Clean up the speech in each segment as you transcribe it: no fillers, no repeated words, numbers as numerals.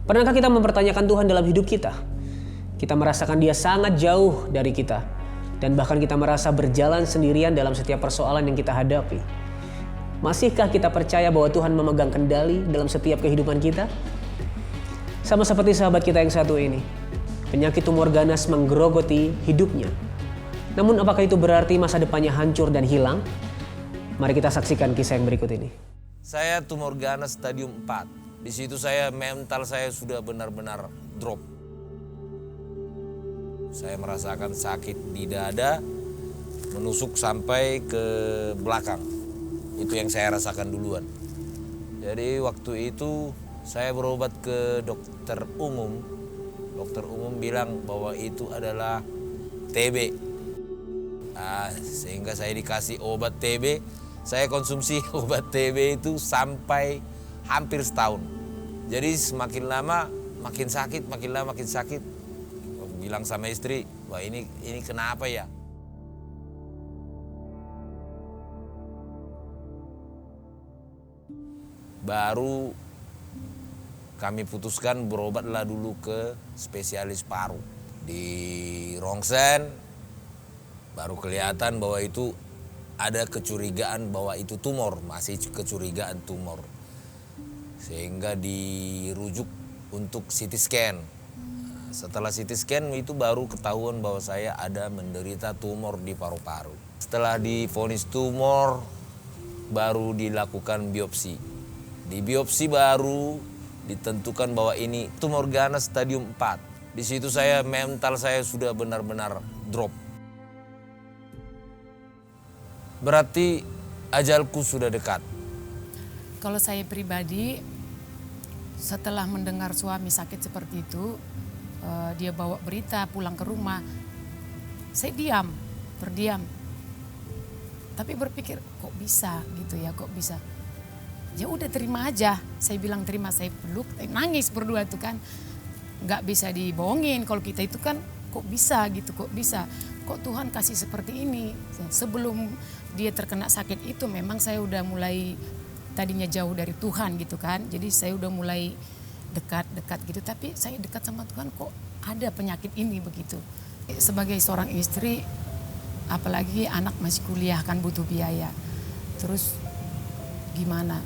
Pernahkah kita mempertanyakan Tuhan dalam hidup kita? Kita merasakan Dia sangat jauh dari kita. Dan bahkan kita merasa berjalan sendirian dalam setiap persoalan yang kita hadapi. Masihkah kita percaya bahwa Tuhan memegang kendali dalam setiap kehidupan kita? Sama seperti sahabat kita yang satu ini. Penyakit tumor ganas menggerogoti hidupnya. Namun apakah itu berarti masa depannya hancur dan hilang? Mari kita saksikan kisah yang berikut ini. Saya tumor ganas stadium 4. Di situ mental saya sudah benar-benar drop. Saya merasakan sakit di dada, menusuk sampai ke belakang. Itu yang saya rasakan duluan. Jadi waktu itu saya berobat ke dokter umum. Dokter umum bilang bahwa itu adalah TB. Sehingga saya dikasih obat TB. Saya konsumsi obat TB itu sampai hampir setahun. Jadi semakin lama makin sakit, makin lama makin sakit. Bilang sama istri, wah ini kenapa ya? Baru kami putuskan berobatlah dulu ke spesialis paru. Di rongsen baru kelihatan bahwa itu ada kecurigaan bahwa itu tumor, masih kecurigaan tumor. Sehingga dirujuk untuk CT scan. Setelah CT scan itu baru ketahuan bahwa saya ada menderita tumor di paru-paru. Setelah divonis tumor, baru dilakukan biopsi. Di biopsi baru ditentukan bahwa ini tumor ganas stadium 4. Di situ mental saya sudah benar-benar drop. Berarti ajalku sudah dekat. Kalau saya pribadi, setelah mendengar suami sakit seperti itu, dia bawa berita pulang ke rumah, saya terdiam. Tapi berpikir, kok bisa gitu ya, kok bisa. Ya udah terima aja, saya bilang terima, saya peluk, nangis berdua itu kan. Gak bisa dibohongin, kalau kita itu kan kok bisa gitu, kok bisa. Kok Tuhan kasih seperti ini. Sebelum dia terkena sakit itu memang saya udah mulai tadinya jauh dari Tuhan gitu kan. Jadi saya udah mulai dekat gitu. Tapi saya dekat sama Tuhan kok ada penyakit ini begitu. Sebagai seorang istri, apalagi anak masih kuliah kan butuh biaya. Terus gimana?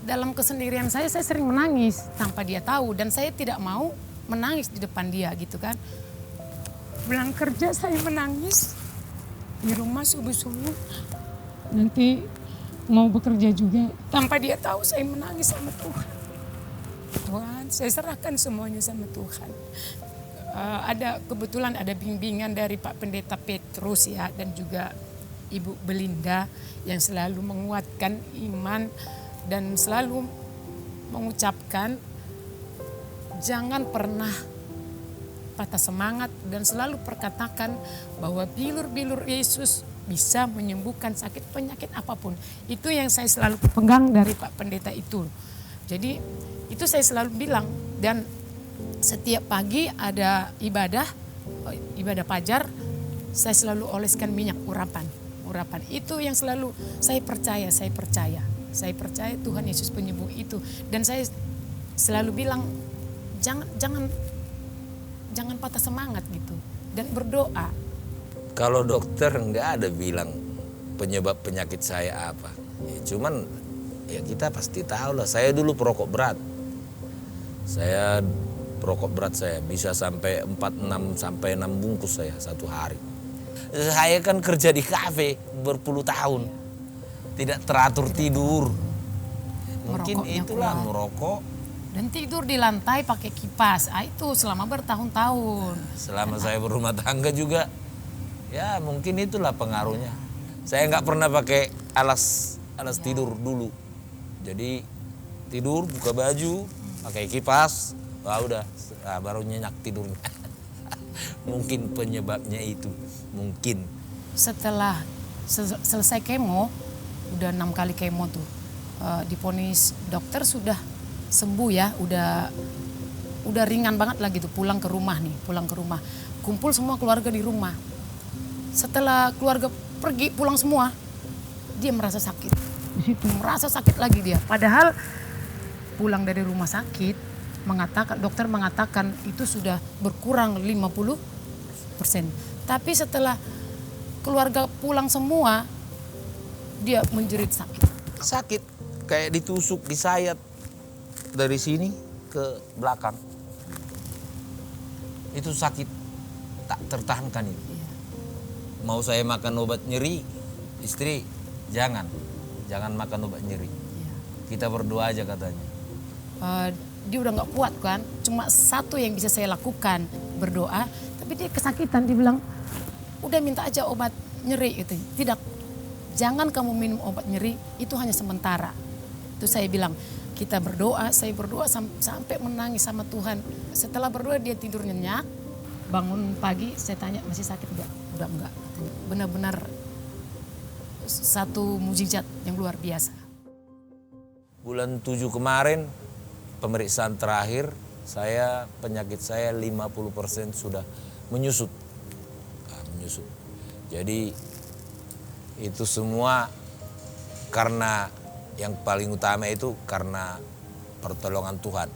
Dalam kesendirian saya sering menangis tanpa dia tahu. Dan saya tidak mau menangis di depan dia gitu kan. Pulang kerja saya menangis. Di rumah subuh-subuh. Nanti mau bekerja juga. Tanpa dia tahu saya menangis sama Tuhan. Tuhan, saya serahkan semuanya sama Tuhan. Kebetulan ada bimbingan dari Pak Pendeta Petrus ya. Dan juga Ibu Belinda yang selalu menguatkan iman. Dan selalu mengucapkan jangan pernah patah semangat. Dan selalu perkatakan bahwa bilur-bilur Yesus bisa menyembuhkan sakit penyakit apapun. Itu yang saya selalu pegang dari Pak Pendeta itu. Jadi itu saya selalu bilang. Dan setiap pagi ada ibadah fajar, saya selalu oleskan minyak urapan. Itu yang selalu saya percaya. Saya percaya Tuhan Yesus penyembuh itu. Dan saya selalu bilang jangan patah semangat gitu. Dan berdoa. Kalau dokter nggak ada bilang penyebab penyakit saya apa. Cuman ya kita pasti tahu lah. Saya dulu perokok berat. Saya bisa sampai 4-6 sampai 6 bungkus saya satu hari. Saya kan kerja di kafe berpuluh tahun. Tidak teratur tidur. Mungkin itulah merokok. Dan tidur di lantai pakai kipas. Itu selama bertahun-tahun. Selama saya berumah tangga juga. Ya mungkin itulah pengaruhnya. Saya nggak pernah pakai alas tidur dulu. Jadi tidur buka baju, pakai kipas. Wah udah, baru nyenyak tidurnya. Mungkin penyebabnya itu. Mungkin. Setelah selesai kemo, udah 6 kali kemo tuh, divonis dokter sudah sembuh ya, udah ringan banget lah gitu. Pulang ke rumah, kumpul semua keluarga di rumah. Setelah keluarga pergi pulang semua, dia merasa sakit. Di situ merasa sakit lagi dia. Padahal pulang dari rumah sakit dokter mengatakan itu sudah berkurang 50%. Tapi setelah keluarga pulang semua, dia menjerit sakit. Sakit, kayak ditusuk, disayat dari sini ke belakang. Itu sakit, tak tertahankan itu. Mau saya makan obat nyeri, istri jangan makan obat nyeri. Kita berdoa aja katanya. Dia udah nggak kuat kan, cuma satu yang bisa saya lakukan, berdoa. Tapi dia kesakitan, dia bilang udah minta aja obat nyeri gitu. Tidak, jangan kamu minum obat nyeri, itu hanya sementara. Itu saya bilang, kita berdoa, saya berdoa sampai menangis sama Tuhan. Setelah berdoa dia tidur nyenyak, bangun pagi saya tanya masih sakit enggak? Udah enggak. Benar-benar satu mukjizat yang luar biasa. Bulan 7 kemarin pemeriksaan terakhir, penyakit saya 50% sudah menyusut. Menyusut. Jadi itu semua karena yang paling utama itu karena pertolongan Tuhan.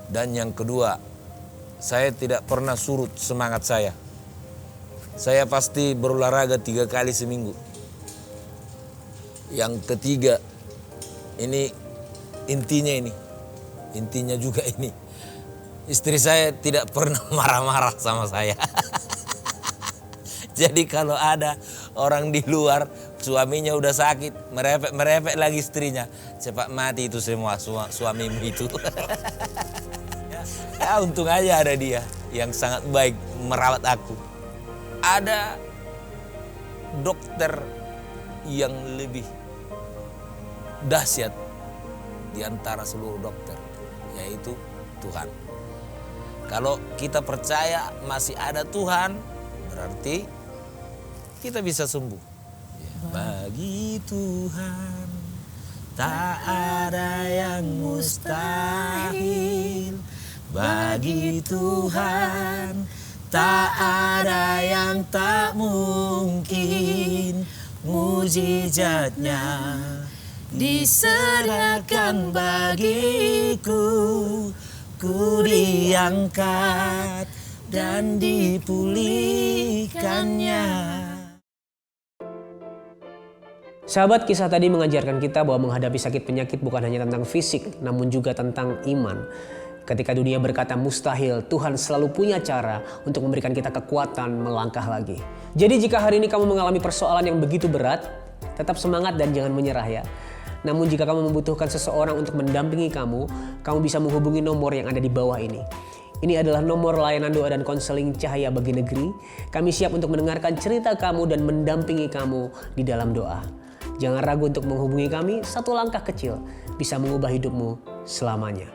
Dan yang kedua, saya tidak pernah surut semangat saya. Saya pasti berolahraga 3 kali seminggu. Yang ketiga, ini intinya juga ini. Istri saya tidak pernah marah-marah sama saya. Jadi kalau ada orang di luar, suaminya udah sakit, merepek lagi istrinya. Cepat mati itu semua suamimu itu. Ya untung aja ada dia yang sangat baik merawat aku. Ada dokter yang lebih dahsyat di antara seluruh dokter, yaitu Tuhan. Kalau kita percaya masih ada Tuhan, berarti kita bisa sembuh. Bagi Tuhan tak ada yang mustahil. Bagi Tuhan tak ada yang tak mungkin. Mujizatnya diserahkan bagiku. Ku diangkat dan dipulihkannya. Sahabat, kisah tadi mengajarkan kita bahwa menghadapi sakit penyakit bukan hanya tentang fisik, namun juga tentang iman. Ketika dunia berkata mustahil, Tuhan selalu punya cara untuk memberikan kita kekuatan melangkah lagi. Jadi jika hari ini kamu mengalami persoalan yang begitu berat, tetap semangat dan jangan menyerah ya. Namun jika kamu membutuhkan seseorang untuk mendampingi kamu bisa menghubungi nomor yang ada di bawah ini. Ini adalah nomor layanan doa dan konseling Cahaya Bagi Negeri. Kami siap untuk mendengarkan cerita kamu dan mendampingi kamu di dalam doa. Jangan ragu untuk menghubungi kami, satu langkah kecil bisa mengubah hidupmu selamanya.